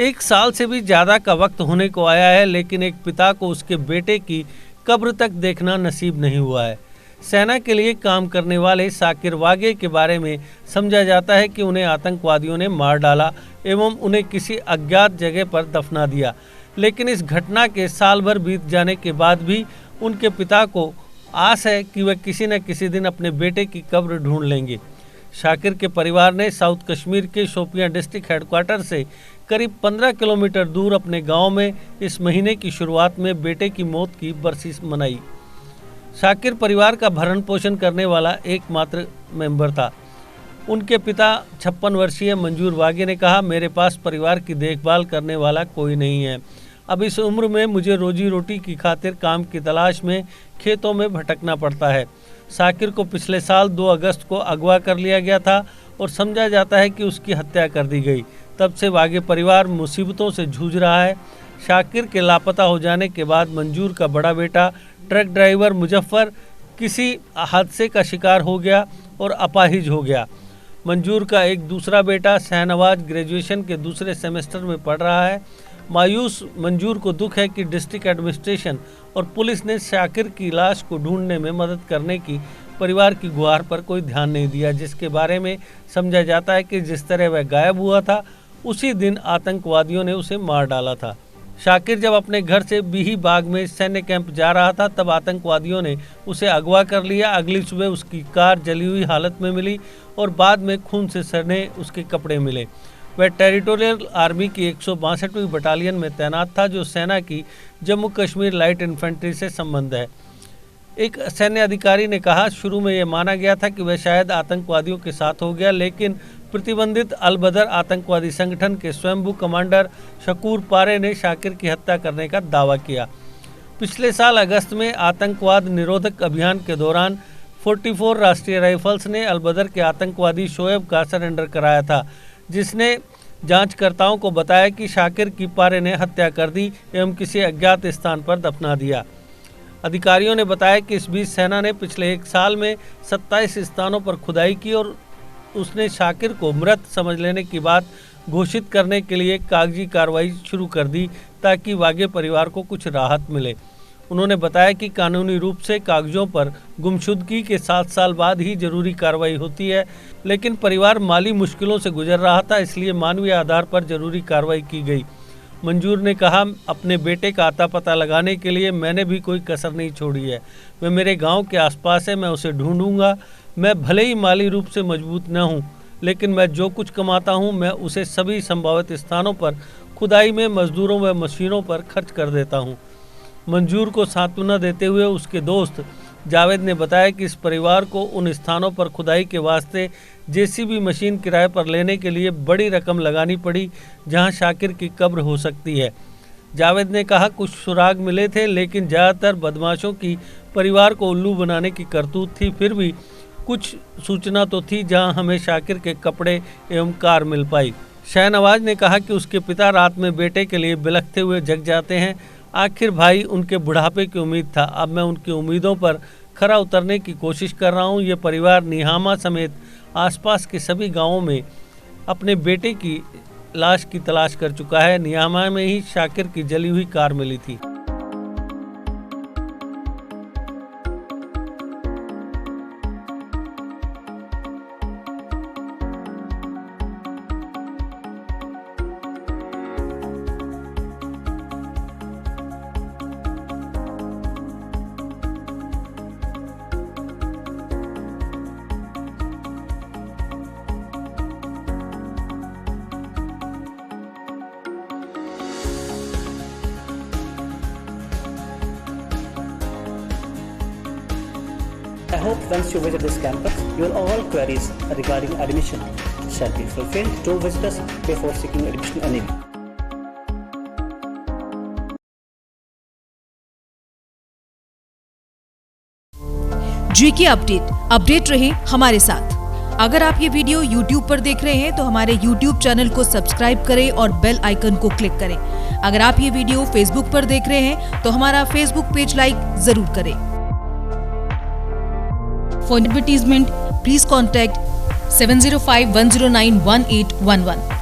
1 साल से भी ज़्यादा का वक्त होने को आया है, लेकिन एक पिता को उसके बेटे की कब्र तक देखना नसीब नहीं हुआ है। सेना के लिए काम करने वाले शाकिर वागे के बारे में समझा जाता है कि उन्हें आतंकवादियों ने मार डाला एवं उन्हें किसी अज्ञात जगह पर दफना दिया, लेकिन इस घटना के साल भर बीत जाने के बाद भी उनके पिता को आस है कि वह किसी न किसी दिन अपने बेटे की कब्र ढूंढ लेंगे। शाकिर के परिवार ने साउथ कश्मीर के शोपियां डिस्ट्रिक्ट हेडक्वार्टर से करीब 15 किलोमीटर दूर अपने गांव में इस महीने की शुरुआत में बेटे की मौत की बरसी मनाई। शाकिर परिवार का भरण पोषण करने वाला एकमात्र मेंबर था। उनके पिता 56 वर्षीय मंजूर वागे ने कहा, मेरे पास परिवार की देखभाल करने वाला कोई नहीं है। अब इस उम्र में मुझे रोजी रोटी की खातिर काम की तलाश में खेतों में भटकना पड़ता है। शाकिर को पिछले साल 2 अगस्त को अगवा कर लिया गया था और समझा जाता है कि उसकी हत्या कर दी गई। तब से वागे परिवार मुसीबतों से जूझ रहा है। शाकिर के लापता हो जाने के बाद मंजूर का बड़ा बेटा ट्रक ड्राइवर मुजफ्फर किसी हादसे का शिकार हो गया और अपाहिज हो गया। मंजूर का एक दूसरा बेटा शहनवाज ग्रेजुएशन के दूसरे सेमेस्टर में पढ़ रहा है। मायूस मंजूर को दुख है कि डिस्ट्रिक्ट एडमिनिस्ट्रेशन और पुलिस ने शाकिर की लाश को ढूंढने में मदद करने की परिवार की गुहार पर कोई ध्यान नहीं दिया, जिसके बारे में समझा जाता है कि जिस तरह वह गायब हुआ था उसी दिन आतंकवादियों ने उसे मार डाला था। शाकिर जब अपने घर से बीही बाग में सैन्य कैंप जा रहा था तब आतंकवादियों ने उसे अगवा कर लिया। अगली सुबह उसकी कार जली हुई हालत में मिली और बाद में खून से सने उसके कपड़े मिले। वह टेरिटोरियल आर्मी की 162वीं बटालियन में तैनात था, जो सेना की जम्मू कश्मीर लाइट इन्फेंट्री से संबंध है। एक सैन्य अधिकारी ने कहा, शुरू में यह माना गया था कि वह शायद आतंकवादियों के साथ हो गया, लेकिन प्रतिबंधित अल बदर आतंकवादी संगठन के स्वयंभू कमांडर शकूर पारे ने शाकिर की हत्या करने का दावा किया। पिछले साल अगस्त में आतंकवाद निरोधक अभियान के दौरान 44 राष्ट्रीय राइफल्स ने अल बदर के आतंकवादी शोएब का सरेंडर कराया था, जिसने जांचकर्ताओं को बताया कि शाकिर की पारे ने हत्या कर दी एवं किसी अज्ञात स्थान पर दफना दिया। अधिकारियों ने बताया कि इस बीच सेना ने पिछले 1 साल में 27 स्थानों पर खुदाई की और उसने शाकिर को मृत समझ लेने की बात घोषित करने के लिए कागजी कार्रवाई शुरू कर दी ताकि वागे परिवार को कुछ राहत मिले। उन्होंने बताया कि कानूनी रूप से कागजों पर गुमशुदगी के 7 साल बाद ही जरूरी कार्रवाई होती है, लेकिन परिवार माली मुश्किलों से गुजर रहा था, इसलिए मानवीय आधार पर जरूरी कार्रवाई की गई। मंजूर ने कहा, अपने बेटे का आता पता लगाने के लिए मैंने भी कोई कसर नहीं छोड़ी है। वह मेरे गांव के आसपास है, मैं उसे ढूंढूंगा। मैं भले ही माली रूप से मजबूत न हूं, लेकिन मैं जो कुछ कमाता हूं मैं उसे सभी संभावित स्थानों पर खुदाई में मजदूरों व मशीनों पर खर्च कर देता हूं। मंजूर को सांत्वना देते हुए उसके दोस्त जावेद ने बताया कि इस परिवार को उन स्थानों पर खुदाई के वास्ते जेसीबी मशीन किराए पर लेने के लिए बड़ी रकम लगानी पड़ी, जहां शाकिर की कब्र हो सकती है। जावेद ने कहा, कुछ सुराग मिले थे, लेकिन ज़्यादातर बदमाशों की परिवार को उल्लू बनाने की करतूत थी। फिर भी कुछ सूचना तो थी जहां हमें शाकिर के कपड़े एवं कार मिल पाई। शहनवाज ने कहा कि उसके पिता रात में बेटे के लिए बिलखते हुए जग जाते हैं। आखिर भाई उनके बुढ़ापे की उम्मीद था। अब मैं उनकी उम्मीदों पर खरा उतरने की कोशिश कर रहा हूं। ये परिवार निहामा समेत आसपास के सभी गांवों में अपने बेटे की लाश की तलाश कर चुका है। निहामा में ही शाकिर की जली हुई कार मिली थी। I hope once you visit this campus, your all queries regarding admission shall be fulfilled. Do visit us before seeking admission anyway. GK update रहे हमारे साथ। अगर आप ये वीडियो YouTube पर देख रहे हैं तो हमारे YouTube चैनल को सब्सक्राइब करें और बेल आइकन को क्लिक करें। अगर आप ये वीडियो Facebook पर देख रहे हैं तो हमारा Facebook पेज लाइक जरूर करें। For advertisement, please contact 705-109-1811.